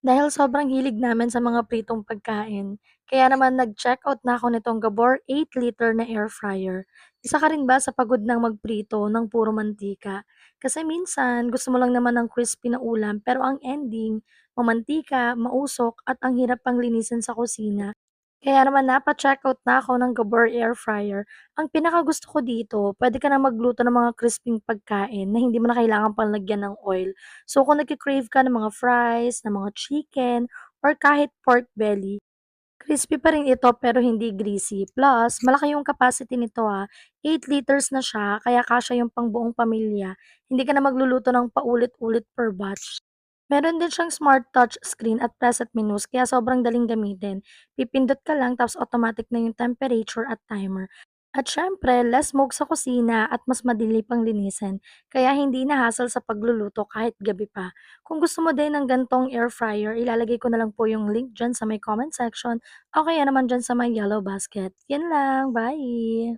Dahil sobrang hilig namin sa mga pritong pagkain, kaya naman nag-checkout na ako nitong Gabor 8 liter na air fryer. Isa ka rin ba sa pagod ng magprito ng puro mantika? Kasi minsan, gusto mo lang naman ng crispy na ulam pero ang ending, mamantika, mausok at ang hirap pang linisin sa kusina. Kaya naman napa-checkout na ako ng Gabor air fryer. Ang pinakagusto ko dito, pwede ka na magluto ng mga crisping pagkain na hindi mo na kailangan pang lagyan ng oil. So kung nagki-crave ka ng mga fries, ng mga chicken, or kahit pork belly, crispy pa rin ito pero hindi greasy. Plus, malaki yung capacity nito 8 liters na siya, kaya kasya yung pangbuong pamilya. Hindi ka na magluluto ng paulit-ulit per batch. Meron din siyang smart touch screen at preset menus kaya sobrang daling gamitin. Pipindot ka lang tapos automatic na yung temperature at timer. At syempre, less smoke sa kusina at mas madali pang linisin. Kaya hindi na hassle sa pagluluto kahit gabi pa. Kung gusto mo din ng gantong air fryer, ilalagay ko na lang po yung link dyan sa may comment section o kaya naman dyan sa may yellow basket. Yan lang, bye!